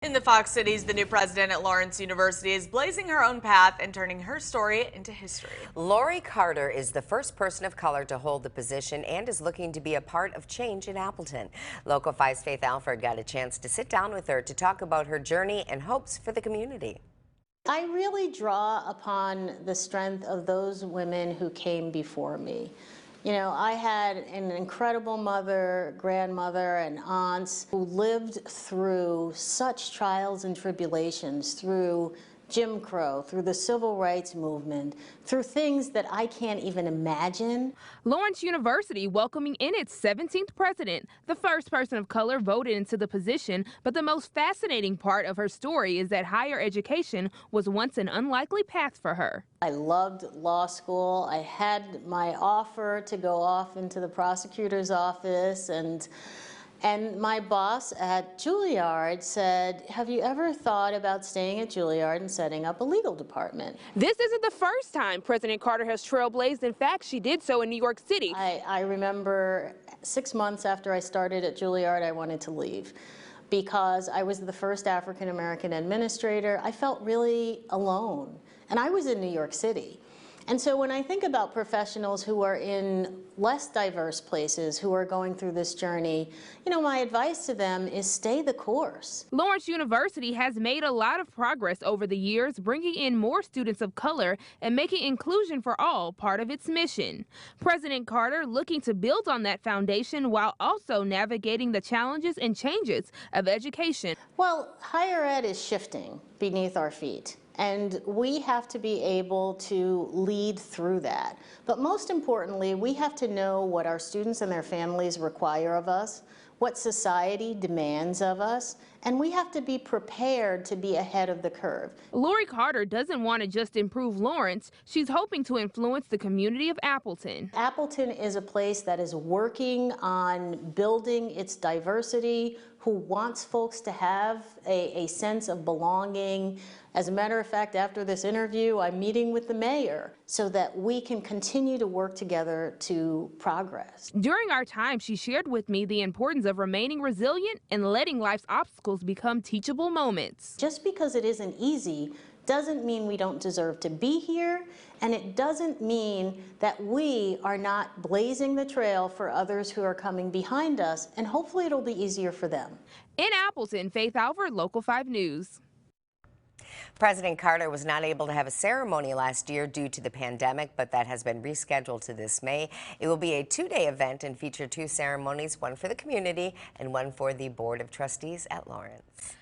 In the Fox Cities, the new president at Lawrence University is blazing her own path and turning her story into history. Laurie Carter is the first person of color to hold the position and is looking to be a part of change in Appleton. Local 5's Faith Alford got a chance to sit down with her to talk about her journey and hopes for the community. I really draw upon the strength of those women who came before me. You know, I had an incredible mother, grandmother, and aunts who lived through such trials and tribulations, through Jim Crow, through the civil rights movement, through things that I can't even imagine. Lawrence University welcoming in its 17th president, the first person of color voted into the position, but the most fascinating part of her story is that higher education was once an unlikely path for her. I loved law school. I had my offer to go off into the prosecutor's office, and my boss at Juilliard said, "Have you ever thought about staying at Juilliard and setting up a legal department?" This isn't the first time President Carter has trailblazed. In fact, she did so in New York City. I remember 6 months after I started at Juilliard, I wanted to leave because I was the first African-American administrator. I felt really alone, and I was in New York City. And so when I think about professionals who are in less diverse places, who are going through this journey, you know, my advice to them is stay the course. Lawrence University has made a lot of progress over the years, bringing in more students of color and making inclusion for all part of its mission. President Carter looking to build on that foundation while also navigating the challenges and changes of education. Well, higher ed is shifting beneath our feet, and we have to be able to lead through that. But most importantly, we have to know what our students and their families require of us, what society demands of us, and we have to be prepared to be ahead of the curve. Laurie Carter doesn't want to just improve Lawrence. She's hoping to influence the community of Appleton. Appleton is a place that is working on building its diversity, who wants folks to have a sense of belonging. As a matter of fact, after this interview, I'm meeting with the mayor so that we can continue to work together to progress. During our time, she shared with me the importance of remaining resilient and letting life's obstacles become teachable moments. Just because it isn't easy doesn't mean we don't deserve to be here, and it doesn't mean that we are not blazing the trail for others who are coming behind us, and hopefully it'll be easier for them. In Appleton, Faith Alford, Local 5 News. President Carter was not able to have a ceremony last year due to the pandemic, but that has been rescheduled to this May. It will be a two-day event and feature two ceremonies, one for the community and one for the Board of Trustees at Lawrence.